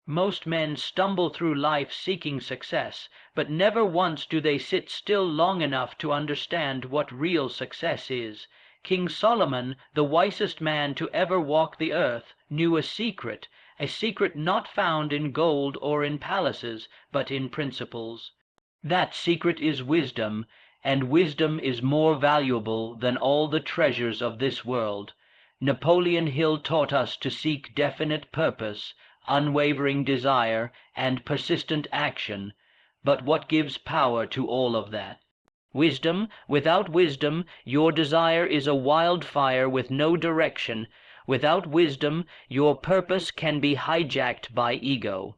Most men stumble through life seeking success, but never once do they sit still long enough to understand what real success is. King Solomon, the wisest man to ever walk the earth, knew a secret not found in gold or in palaces, but in principles. That secret is wisdom, and wisdom is more valuable than all the treasures of this world. Napoleon Hill taught us to seek definite purpose, unwavering desire, and persistent action, but what gives power to all of that? Wisdom. Without wisdom, your desire is a wildfire with no direction. Without wisdom, your purpose can be hijacked by ego.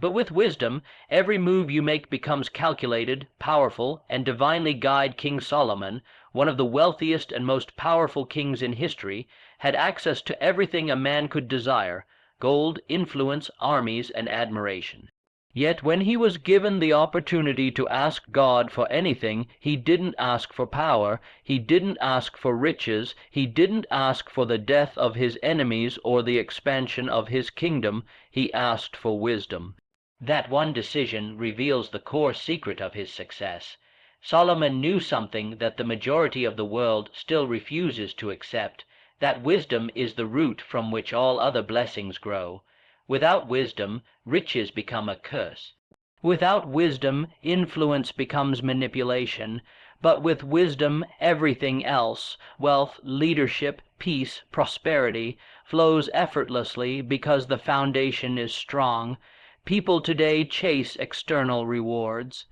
But with wisdom, every move you make becomes calculated, powerful, and divinely guided. King Solomon, one of the wealthiest and most powerful kings in history, had access to everything a man could desire: gold, influence, armies, and admiration. Yet when he was given the opportunity to ask God for anything, he didn't ask for power, he didn't ask for riches, he didn't ask for the death of his enemies or the expansion of his kingdom. He asked for wisdom. That one decision reveals the core secret of his success. Solomon knew something that the majority of the world still refuses to accept, that wisdom is the root from which all other blessings grow. Without wisdom, riches become a curse. Without wisdom, influence becomes manipulation. But with wisdom, everything else, wealth, leadership, peace, prosperity, flows effortlessly because the foundation is strong. People today chase external rewards.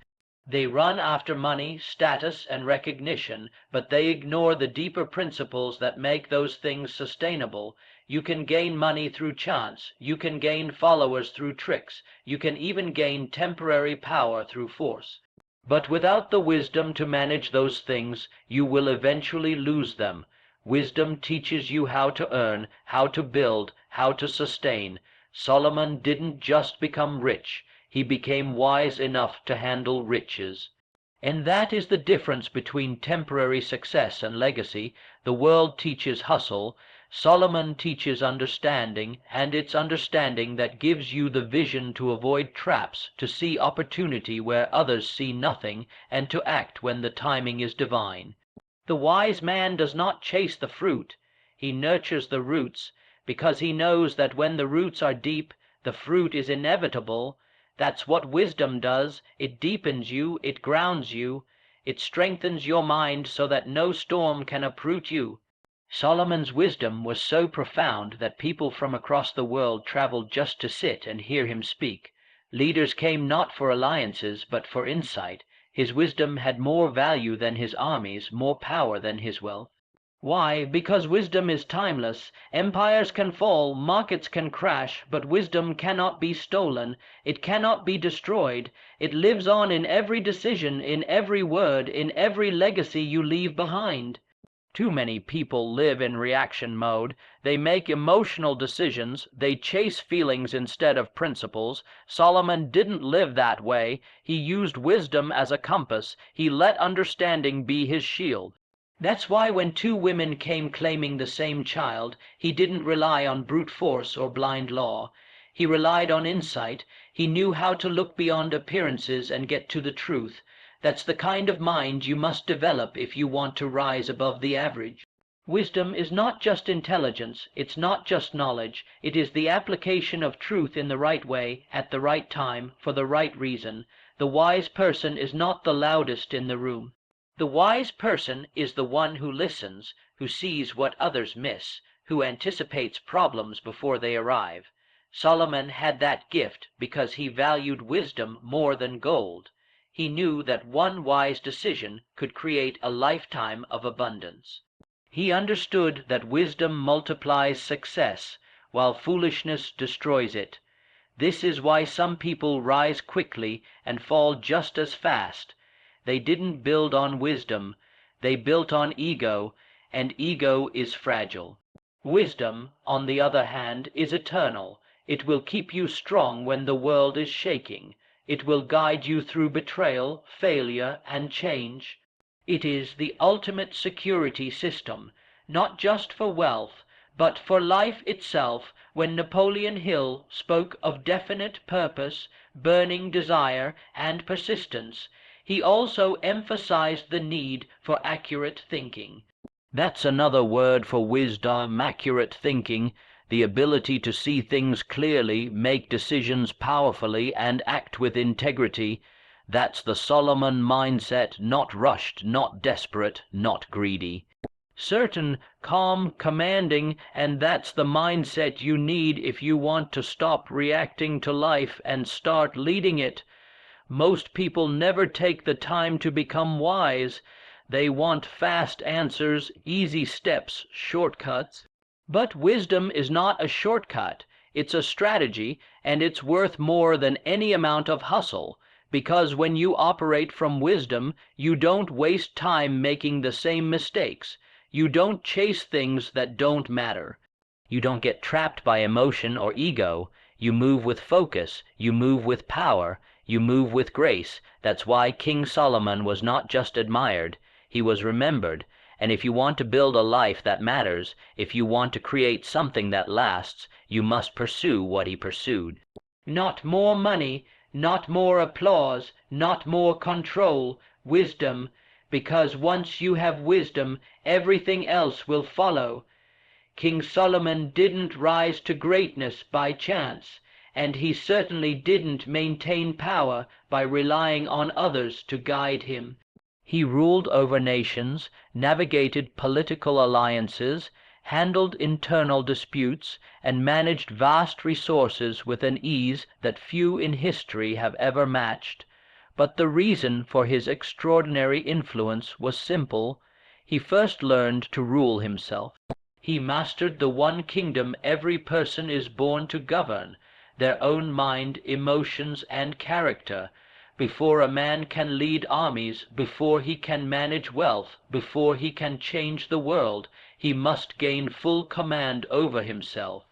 They run after money, status, and recognition, but they ignore the deeper principles that make those things sustainable. You can gain money through chance, you can gain followers through tricks, you can even gain temporary power through force. But without the wisdom to manage those things, you will eventually lose them. Wisdom teaches you how to earn, how to build, how to sustain. Solomon didn't just become rich, he became wise enough to handle riches. And that is the difference between temporary success and legacy. The world teaches hustle, Solomon teaches understanding, and it's understanding that gives you the vision to avoid traps, to see opportunity where others see nothing, and to act when the timing is divine. The wise man does not chase the fruit, he nurtures the roots, because he knows that when the roots are deep, the fruit is inevitable. That's what wisdom does. It deepens you, it grounds you, it strengthens your mind so that no storm can uproot you. Solomon's wisdom was so profound that people from across the world traveled just to sit and hear him speak. Leaders came not for alliances, but for insight. His wisdom had more value than his armies, more power than his wealth. Why? Because wisdom is timeless. Empires can fall, markets can crash, but wisdom cannot be stolen. It cannot be destroyed. It lives on in every decision, in every word, in every legacy you leave behind. Too many people live in reaction mode. They make emotional decisions. They chase feelings instead of principles. Solomon didn't live that way. He used wisdom as a compass. He let understanding be his shield. That's why when two women came claiming the same child, he didn't rely on brute force or blind law. He relied on insight. He knew how to look beyond appearances and get to the truth. That's the kind of mind you must develop if you want to rise above the average. Wisdom is not just intelligence, it's not just knowledge, it is the application of truth in the right way, at the right time, for the right reason. The wise person is not the loudest in the room. The wise person is the one who listens, who sees what others miss, who anticipates problems before they arrive. Solomon had that gift because he valued wisdom more than gold. He knew that one wise decision could create a lifetime of abundance. He understood that wisdom multiplies success, while foolishness destroys it. This is why some people rise quickly and fall just as fast. They didn't build on wisdom, they built on ego, and ego is fragile. Wisdom, on the other hand, is eternal. It will keep you strong when the world is shaking. It will guide you through betrayal, failure, and change. It is the ultimate security system, not just for wealth, But for life itself, when Napoleon Hill spoke of definite purpose, burning desire, and persistence, he also emphasized the need for accurate thinking. That's another word for wisdom: accurate thinking, the ability to see things clearly, make decisions powerfully, and act with integrity. That's the Solomon mindset: not rushed, not desperate, not greedy. Certain, calm, commanding, and that's the mindset you need if you want to stop reacting to life and start leading it. Most people never take the time to become wise. They want fast answers, easy steps, shortcuts. But wisdom is not a shortcut. It's a strategy, and it's worth more than any amount of hustle, because when you operate from wisdom, you don't waste time making the same mistakes. You don't chase things that don't matter. You don't get trapped by emotion or ego. You move with focus. You move with power. You move with grace. That's why King Solomon was not just admired. He was remembered. And if you want to build a life that matters, if you want to create something that lasts, you must pursue what he pursued. Not more money, not more applause, not more control, wisdom, because once you have wisdom, everything else will follow. King Solomon didn't rise to greatness by chance, and he certainly didn't maintain power by relying on others to guide him. He ruled over nations, navigated political alliances, handled internal disputes, and managed vast resources with an ease that few in history have ever matched. But the reason for his extraordinary influence was simple. He first learned to rule himself. He mastered the one kingdom every person is born to govern, their own mind, emotions, and character. Before a man can lead armies, before he can manage wealth, before he can change the world, he must gain full command over himself.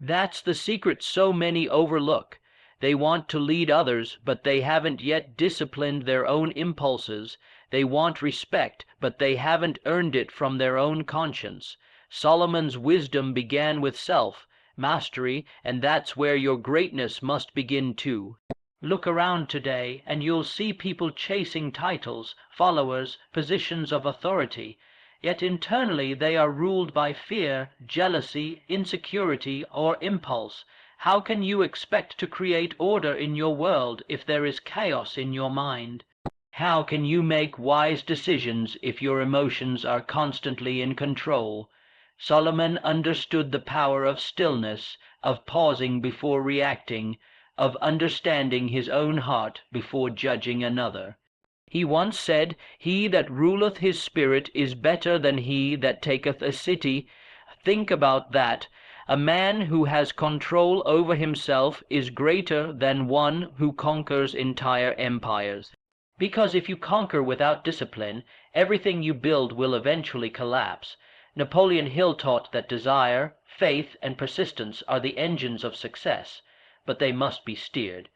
That's the secret so many overlook. They want to lead others, but they haven't yet disciplined their own impulses. They want respect, but they haven't earned it from their own conscience. Solomon's wisdom began with self-mastery, and that's where your greatness must begin too. Look around today, and you'll see people chasing titles, followers, positions of authority. Yet internally they are ruled by fear, jealousy, insecurity, or impulse. How can you expect to create order in your world if there is chaos in your mind? How can you make wise decisions if your emotions are constantly in control? Solomon understood the power of stillness, of pausing before reacting, of understanding his own heart before judging another. He once said, "He that ruleth his spirit is better than he that taketh a city." Think about that. A man who has control over himself is greater than one who conquers entire empires. Because if you conquer without discipline, everything you build will eventually collapse. Napoleon Hill taught that desire, faith, and persistence are the engines of success, but they must be steered.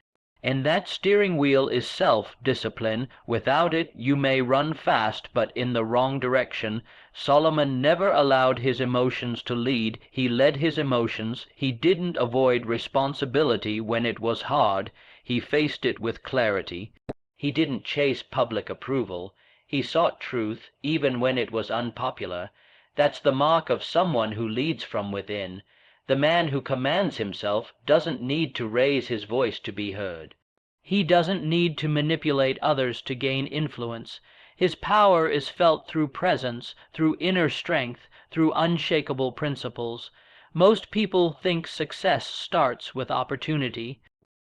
And that steering wheel is self-discipline. Without it, you may run fast, but in the wrong direction. Solomon never allowed his emotions to lead. He led his emotions. He didn't avoid responsibility when it was hard. He faced it with clarity. He didn't chase public approval. He sought truth, even when it was unpopular. That's the mark of someone who leads from within. The man who commands himself doesn't need to raise his voice to be heard. He doesn't need to manipulate others to gain influence. His power is felt through presence, through inner strength, through unshakable principles. Most people think success starts with opportunity.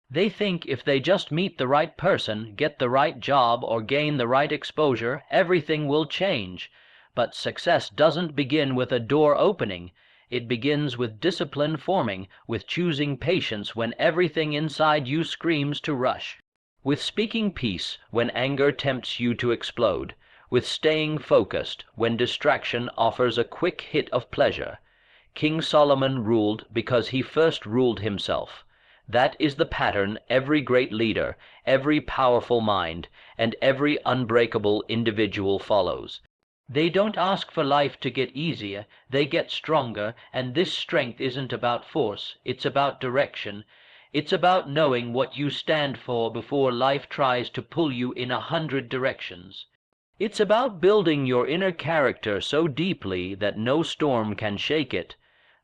They think if they just meet the right person, get the right job, or gain the right exposure, everything will change. But success doesn't begin with a door opening. It begins with discipline forming, with choosing patience when everything inside you screams to rush, with speaking peace when anger tempts you to explode, with staying focused when distraction offers a quick hit of pleasure. King Solomon ruled because he first ruled himself. That is the pattern every great leader, every powerful mind, and every unbreakable individual follows. They don't ask for life to get easier, they get stronger, and this strength isn't about force, it's about direction. It's about knowing what you stand for before life tries to pull you in 100 directions. It's about building your inner character so deeply that no storm can shake it.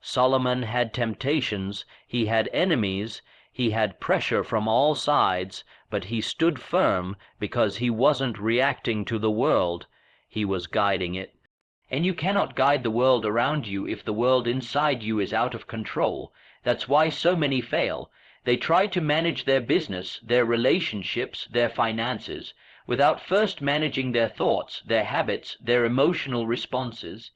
Solomon had temptations, he had enemies, he had pressure from all sides, but he stood firm because he wasn't reacting to the world, he was guiding it. And you cannot guide the world around you if the world inside you is out of control. That's why so many fail. They try to manage their business, their relationships, their finances, without first managing their thoughts, their habits, their emotional responses.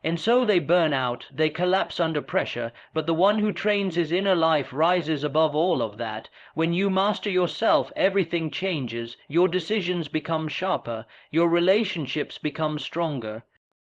And so they burn out, they collapse under pressure, but the one who trains his inner life rises above all of that. When you master yourself, everything changes, your decisions become sharper, your relationships become stronger.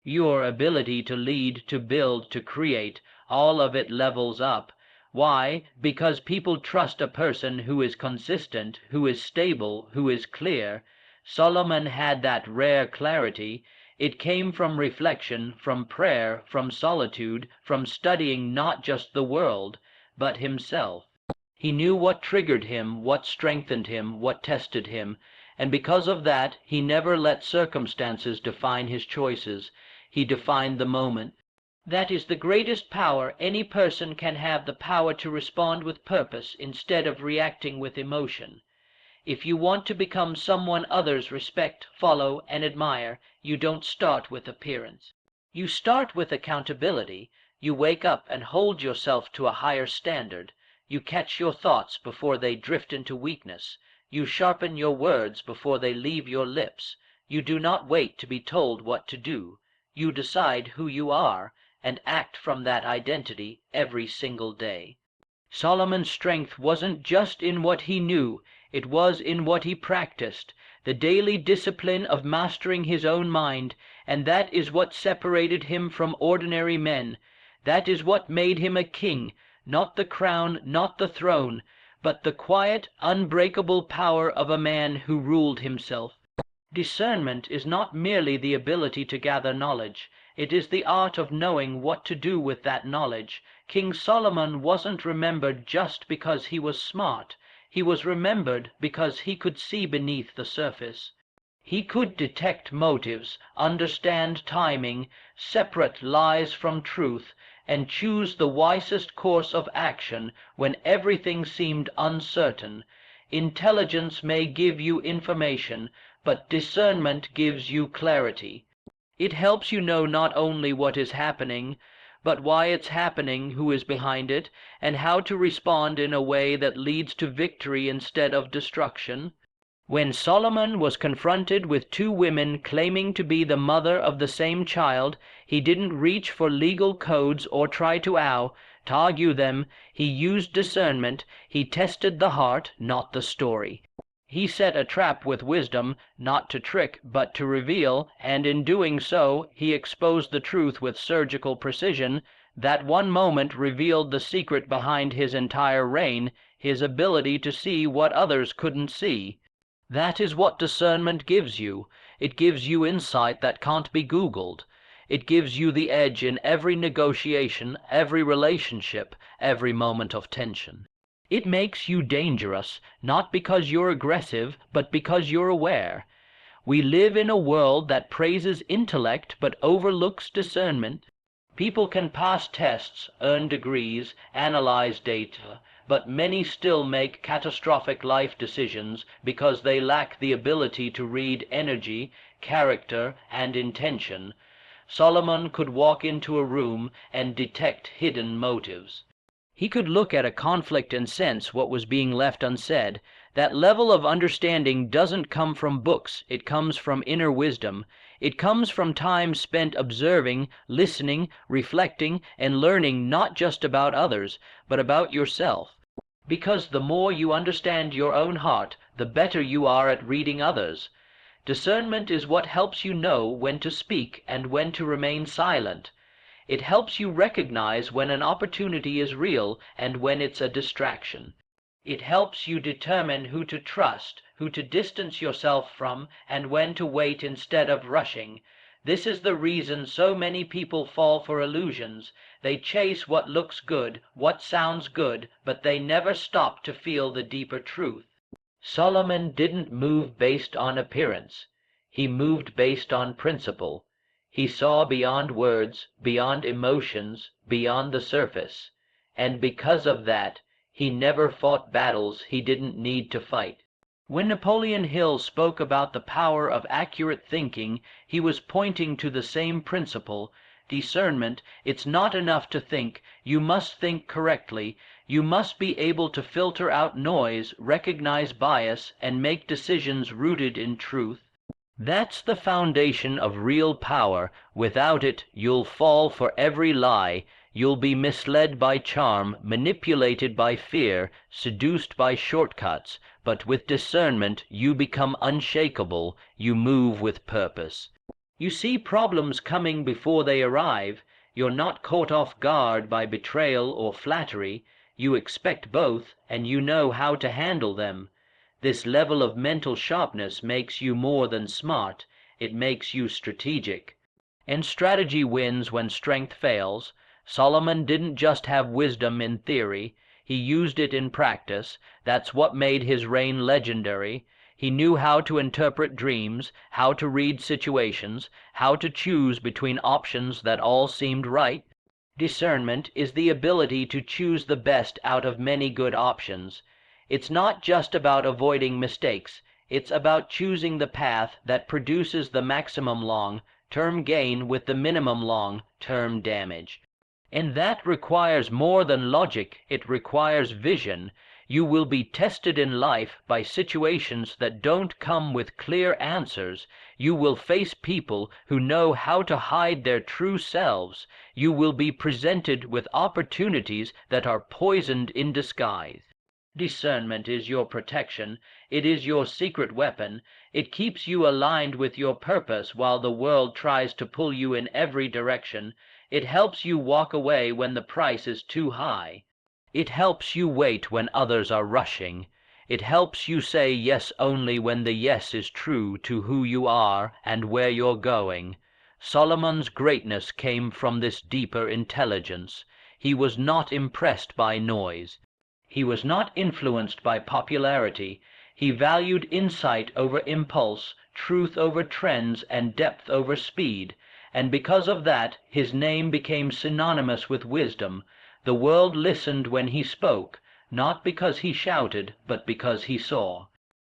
Your ability to lead, to build, to create, all of it levels up. Why? Because people trust a person who is consistent, who is stable, who is clear. Solomon had that rare clarity. It came from reflection, from prayer, from solitude, from studying not just the world, but himself. He knew what triggered him, what strengthened him, what tested him, and because of that he never let circumstances define his choices. He defined the moment. That is the greatest power any person can have, the power to respond with purpose instead of reacting with emotion. If you want to become someone others respect, follow, and admire, you don't start with appearance. You start with accountability. You wake up and hold yourself to a higher standard. You catch your thoughts before they drift into weakness. You sharpen your words before they leave your lips. You do not wait to be told what to do. You decide who you are, and act from that identity every single day. Solomon's strength wasn't just in what he knew, it was in what he practiced, the daily discipline of mastering his own mind, and that is what separated him from ordinary men. That is what made him a king, not the crown, not the throne, but the quiet, unbreakable power of a man who ruled himself. Discernment is not merely the ability to gather knowledge. It is the art of knowing what to do with that knowledge. King Solomon wasn't remembered just because he was smart. He was remembered because he could see beneath the surface. He could detect motives, understand timing, separate lies from truth, and choose the wisest course of action when everything seemed uncertain. Intelligence may give you information, but discernment gives you clarity. It helps you know not only what is happening, but why it's happening, who is behind it, and how to respond in a way that leads to victory instead of destruction. When Solomon was confronted with two women claiming to be the mother of the same child, he didn't reach for legal codes or try to argue them. He used discernment. He tested the heart, not the story. He set a trap with wisdom, not to trick, but to reveal, and in doing so, he exposed the truth with surgical precision. That one moment revealed the secret behind his entire reign, his ability to see what others couldn't see. That is what discernment gives you. It gives you insight that can't be Googled. It gives you the edge in every negotiation, every relationship, every moment of tension. It makes you dangerous, not because you're aggressive, but because you're aware. We live in a world that praises intellect but overlooks discernment. People can pass tests, earn degrees, analyze data, but many still make catastrophic life decisions because they lack the ability to read energy, character, and intention. Solomon could walk into a room and detect hidden motives. He could look at a conflict and sense what was being left unsaid. That level of understanding doesn't come from books, it comes from inner wisdom. It comes from time spent observing, listening, reflecting, and learning not just about others, but about yourself. Because the more you understand your own heart, the better you are at reading others. Discernment is what helps you know when to speak and when to remain silent. It helps you recognize when an opportunity is real and when it's a distraction. It helps you determine who to trust, who to distance yourself from, and when to wait instead of rushing. This is the reason so many people fall for illusions. They chase what looks good, what sounds good, but they never stop to feel the deeper truth. Solomon didn't move based on appearance. He moved based on principle. He saw beyond words, beyond emotions, beyond the surface. And because of that, he never fought battles he didn't need to fight. When Napoleon Hill spoke about the power of accurate thinking, he was pointing to the same principle. Discernment. It's not enough to think. You must think correctly. You must be able to filter out noise, recognize bias, and make decisions rooted in truth. That's the foundation of real power. Without it, you'll fall for every lie. You'll be misled by charm, manipulated by fear, seduced by shortcuts. But with discernment, you become unshakable. You move with purpose. You see problems coming before they arrive. You're not caught off guard by betrayal or flattery. You expect both, and you know how to handle them. This level of mental sharpness makes you more than smart. It makes you strategic. And strategy wins when strength fails. Solomon didn't just have wisdom in theory. He used it in practice. That's what made his reign legendary. He knew how to interpret dreams, how to read situations, how to choose between options that all seemed right. Discernment is the ability to choose the best out of many good options. It's not just about avoiding mistakes. It's about choosing the path that produces the maximum long-term gain with the minimum long-term damage. And that requires more than logic. It requires vision. You will be tested in life by situations that don't come with clear answers. You will face people who know how to hide their true selves. You will be presented with opportunities that are poisoned in disguise. Discernment is your protection. It is your secret weapon. It keeps you aligned with your purpose while the world tries to pull you in every direction. It helps you walk away when the price is too high. It helps you wait when others are rushing. It helps you say yes only when the yes is true to who you are and where you're going. Solomon's greatness came from this deeper intelligence. He was not impressed by noise. He was not influenced by popularity. He valued insight over impulse, truth over trends, and depth over speed. And because of that, his name became synonymous with wisdom. The world listened when he spoke, not because he shouted, but because he saw.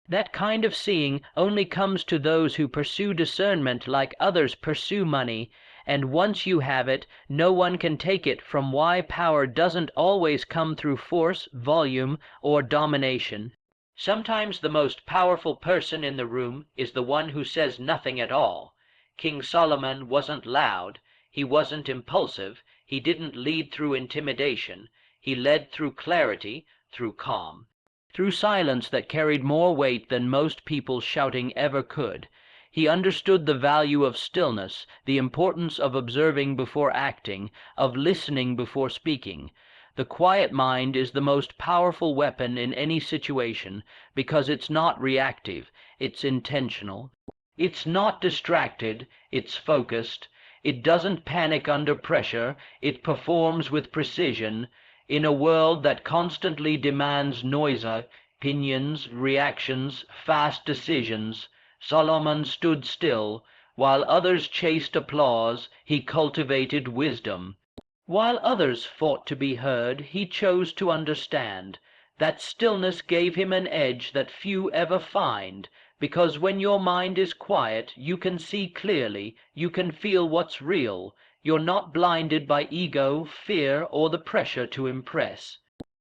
That kind of seeing only comes to those who pursue discernment like others pursue money. And once you have it, no one can take it. From why power doesn't always come through force, volume, or domination. Sometimes the most powerful person in the room is the one who says nothing at all. King Solomon wasn't loud. He wasn't impulsive. He didn't lead through intimidation. He led through clarity, through calm, through silence that carried more weight than most people's shouting ever could. He understood the value of stillness, the importance of observing before acting, of listening before speaking. The quiet mind is the most powerful weapon in any situation because it's not reactive, it's intentional. It's not distracted, it's focused. It doesn't panic under pressure, it performs with precision. In a world that constantly demands noise, opinions, reactions, fast decisions, Solomon stood still. While others chased applause, he cultivated wisdom. While others fought to be heard, he chose to understand. That stillness gave him an edge that few ever find, because when your mind is quiet, you can see clearly, you can feel what's real. You're not blinded by ego, fear, or the pressure to impress.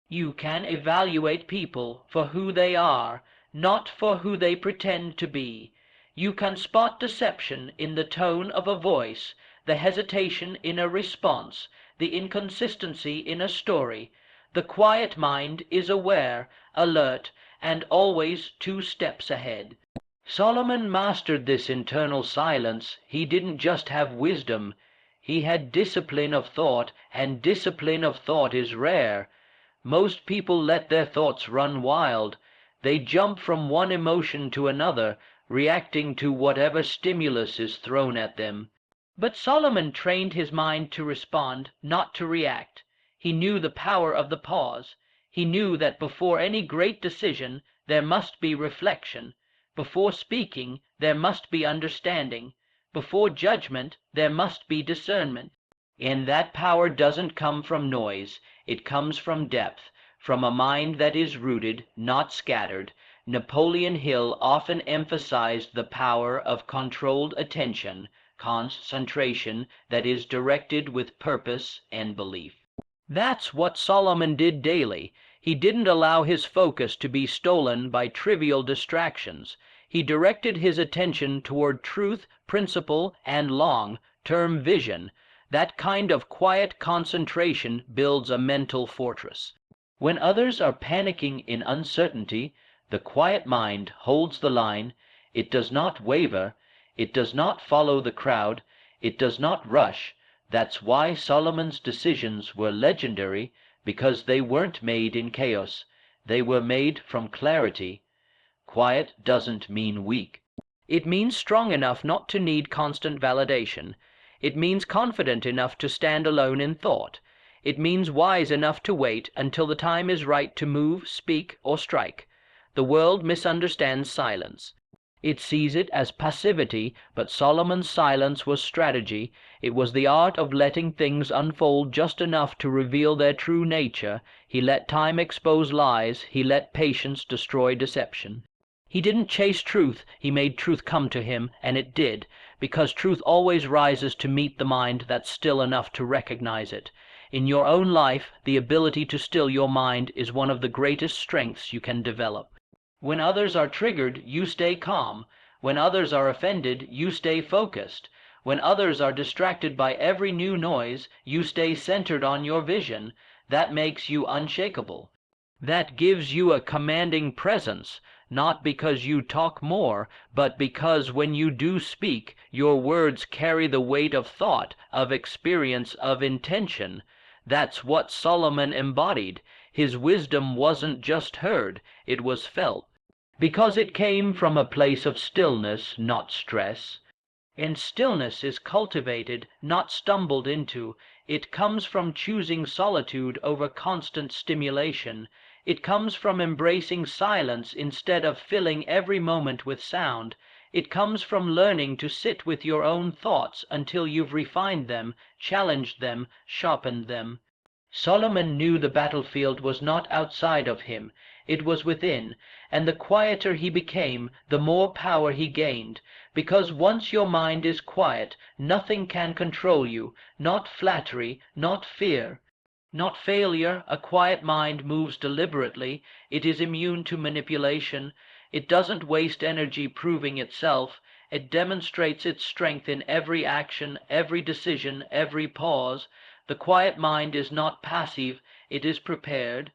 You can evaluate people for who they are, not for who they pretend to be. You can spot deception in the tone of a voice, the hesitation in a response, the inconsistency in a story. The quiet mind is aware, alert, and always 2 steps ahead. Solomon mastered this internal silence. He didn't just have wisdom. He had discipline of thought, and discipline of thought is rare. Most people let their thoughts run wild. They jump from one emotion to another, reacting to whatever stimulus is thrown at them. But Solomon trained his mind to respond, not to react. He knew the power of the pause. He knew that before any great decision there must be reflection. Before speaking there must be understanding. Before judgment there must be discernment. And that power doesn't come from noise. It comes from depth, from a mind that is rooted, not scattered. Napoleon Hill often emphasized the power of controlled attention, concentration that is directed with purpose and belief. That's what Solomon did daily. He didn't allow his focus to be stolen by trivial distractions. He directed his attention toward truth, principle, and long-term vision. That kind of quiet concentration builds a mental fortress. When others are panicking in uncertainty, the quiet mind holds the line. It does not waver. It does not follow the crowd. It does not rush. That's why Solomon's decisions were legendary, because they weren't made in chaos. They were made from clarity. Quiet doesn't mean weak. It means strong enough not to need constant validation. It means confident enough to stand alone in thought. It means wise enough to wait until the time is right to move, speak, or strike. The world misunderstands silence. It sees it as passivity, but Solomon's silence was strategy. It was the art of letting things unfold just enough to reveal their true nature. He let time expose lies. He let patience destroy deception. He didn't chase truth. He made truth come to him, and it did, because truth always rises to meet the mind that's still enough to recognize it. In your own life, the ability to still your mind is one of the greatest strengths you can develop. When others are triggered, you stay calm. When others are offended, you stay focused. When others are distracted by every new noise, you stay centered on your vision. That makes you unshakable. That gives you a commanding presence, not because you talk more, but because when you do speak, your words carry the weight of thought, of experience, of intention. That's what Solomon embodied. His wisdom wasn't just heard, it was felt, because it came from a place of stillness, not stress. And stillness is cultivated, not stumbled into. It comes from choosing solitude over constant stimulation. It comes from embracing silence instead of filling every moment with sound. It comes from learning to sit with your own thoughts until you've refined them, challenged them, sharpened them. Solomon knew the battlefield was not outside of him, it was within, and the quieter he became, the more power he gained, because once your mind is quiet, nothing can control you, not flattery, not fear, not failure. A quiet mind moves deliberately. It is immune to manipulation. It doesn't waste energy proving itself. It demonstrates its strength in every action, every decision, every pause. The quiet mind is not passive, it is prepared.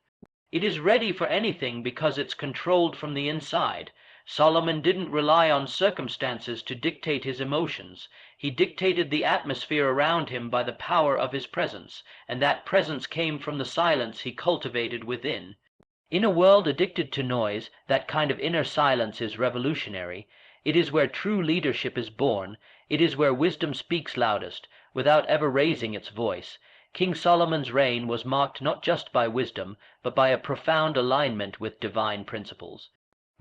It is ready for anything because it's controlled from the inside. Solomon didn't rely on circumstances to dictate his emotions. He dictated the atmosphere around him by the power of his presence, and that presence came from the silence he cultivated within. In a world addicted to noise, that kind of inner silence is revolutionary. It is where true leadership is born. It is where wisdom speaks loudest, without ever raising its voice. King Solomon's reign was marked not just by wisdom, but by a profound alignment with divine principles.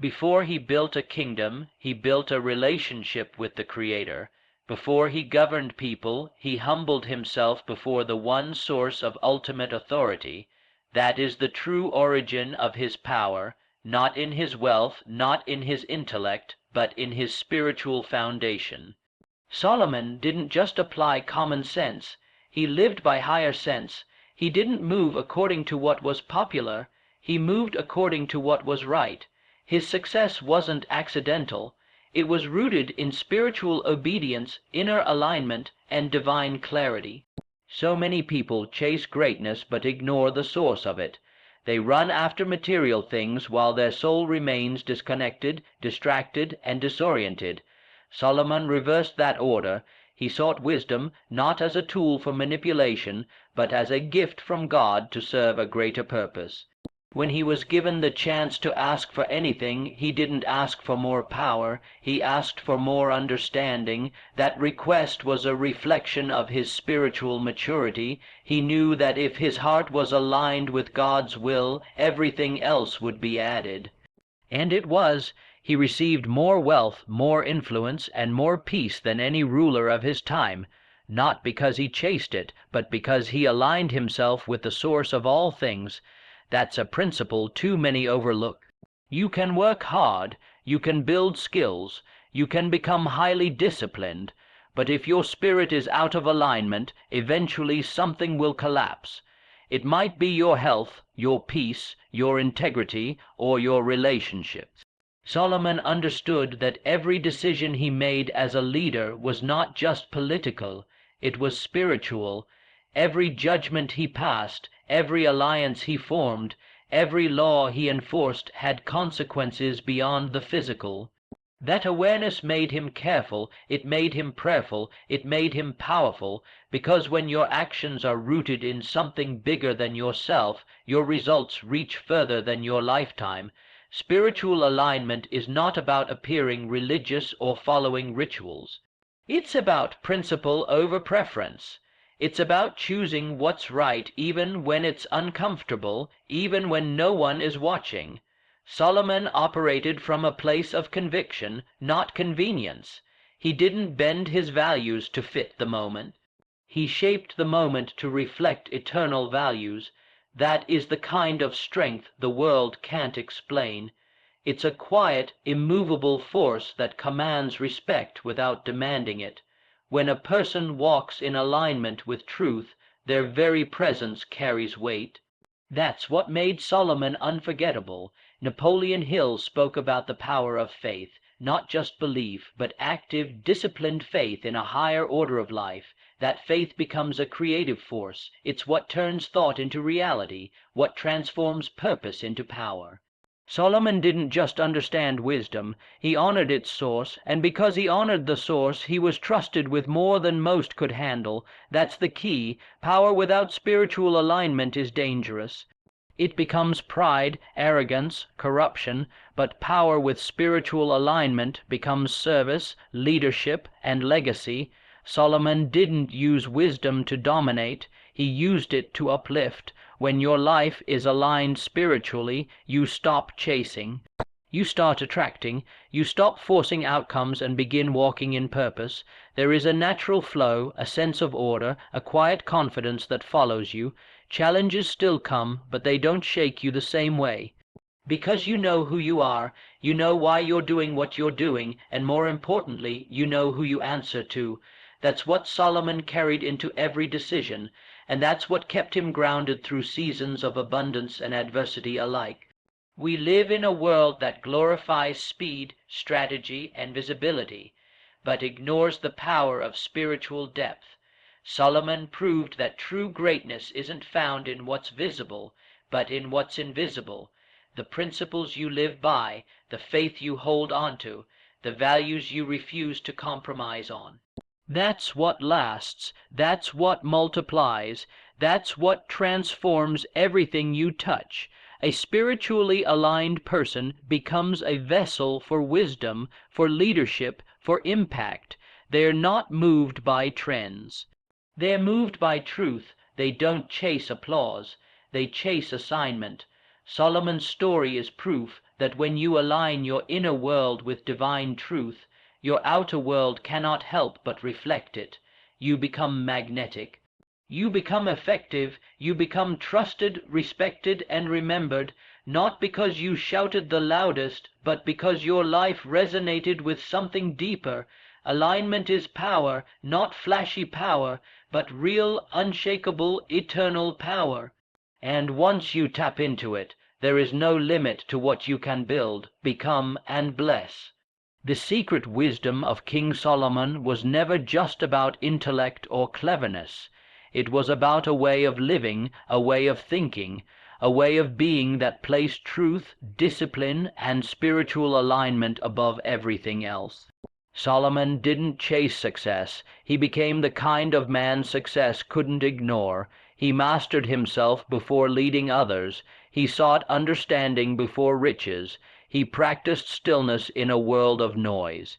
Before he built a kingdom, he built a relationship with the Creator. Before he governed people, he humbled himself before the one source of ultimate authority. That is the true origin of his power, not in his wealth, not in his intellect, but in his spiritual foundation. Solomon didn't just apply common sense. He lived by higher sense. He didn't move according to what was popular. He moved according to what was right. His success wasn't accidental. It was rooted in spiritual obedience, inner alignment, and divine clarity. So many people chase greatness but ignore the source of it. They run after material things while their soul remains disconnected, distracted, and disoriented. Solomon reversed that order. He sought wisdom not as a tool for manipulation, but as a gift from God to serve a greater purpose. When he was given the chance to ask for anything, he didn't ask for more power, he asked for more understanding. That request was a reflection of his spiritual maturity. He knew that if his heart was aligned with God's will, everything else would be added. And it was. He received more wealth, more influence, and more peace than any ruler of his time, not because he chased it, but because he aligned himself with the source of all things. That's a principle too many overlook. You can work hard, you can build skills, you can become highly disciplined, but if your spirit is out of alignment, eventually something will collapse. It might be your health, your peace, your integrity, or your relationships. Solomon understood that every decision he made as a leader was not just political, it was spiritual. Every judgment he passed, every alliance he formed, every law he enforced had consequences beyond the physical. That awareness made him careful, it made him prayerful, it made him powerful, because when your actions are rooted in something bigger than yourself, your results reach further than your lifetime. Spiritual alignment is not about appearing religious or following rituals. It's about principle over preference. It's about choosing what's right even when it's uncomfortable, even when no one is watching. Solomon operated from a place of conviction, not convenience. He didn't bend his values to fit the moment. He shaped the moment to reflect eternal values. That is the kind of strength the world can't explain. It's a quiet, immovable force that commands respect without demanding it. When a person walks in alignment with truth, their very presence carries weight. That's what made Solomon unforgettable. Napoleon Hill spoke about the power of faith, not just belief, but active, disciplined faith in a higher order of life. That faith becomes a creative force. It's what turns thought into reality, what transforms purpose into power. Solomon didn't just understand wisdom, he honored its source, and because he honored the source, he was trusted with more than most could handle. That's the key. Power without spiritual alignment is dangerous. It becomes pride, arrogance, corruption, but power with spiritual alignment becomes service, leadership, and legacy. Solomon didn't use wisdom to dominate, he used it to uplift. When your life is aligned spiritually, you stop chasing. You start attracting. You stop forcing outcomes and begin walking in purpose. There is a natural flow, a sense of order, a quiet confidence that follows you. Challenges still come, but they don't shake you the same way. Because you know who you are, you know why you're doing what you're doing, and more importantly, you know who you answer to. That's what Solomon carried into every decision, and that's what kept him grounded through seasons of abundance and adversity alike. We live in a world that glorifies speed, strategy, and visibility, but ignores the power of spiritual depth. Solomon proved that true greatness isn't found in what's visible, but in what's invisible. The principles you live by, the faith you hold onto, the values you refuse to compromise on. That's what lasts, that's what multiplies, that's what transforms everything you touch. A spiritually aligned person becomes a vessel for wisdom, for leadership, for impact. They're not moved by trends. They're moved by truth. They don't chase applause. They chase assignment. Solomon's story is proof that when you align your inner world with divine truth, your outer world cannot help but reflect it. You become magnetic. You become effective. You become trusted, respected, and remembered, not because you shouted the loudest, but because your life resonated with something deeper. Alignment is power, not flashy power, but real, unshakable, eternal power. And once you tap into it, there is no limit to what you can build, become, and bless. The secret wisdom of King Solomon was never just about intellect or cleverness. It was about a way of living, a way of thinking, a way of being that placed truth, discipline, and spiritual alignment above everything else. Solomon didn't chase success. He became the kind of man success couldn't ignore. He mastered himself before leading others. He sought understanding before riches. He practiced stillness in a world of noise.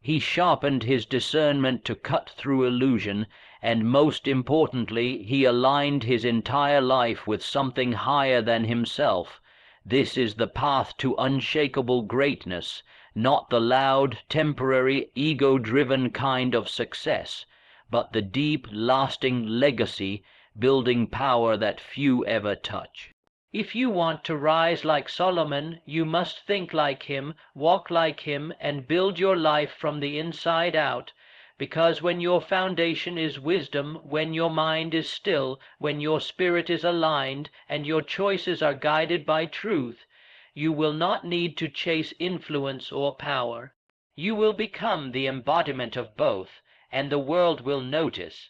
He sharpened his discernment to cut through illusion, and most importantly, he aligned his entire life with something higher than himself. This is the path to unshakable greatness, not the loud, temporary, ego-driven kind of success, but the deep, lasting legacy, building power that few ever touch. If you want to rise like Solomon, you must think like him, walk like him, and build your life from the inside out, because when your foundation is wisdom, when your mind is still, when your spirit is aligned, and your choices are guided by truth, you will not need to chase influence or power. You will become the embodiment of both, and the world will notice.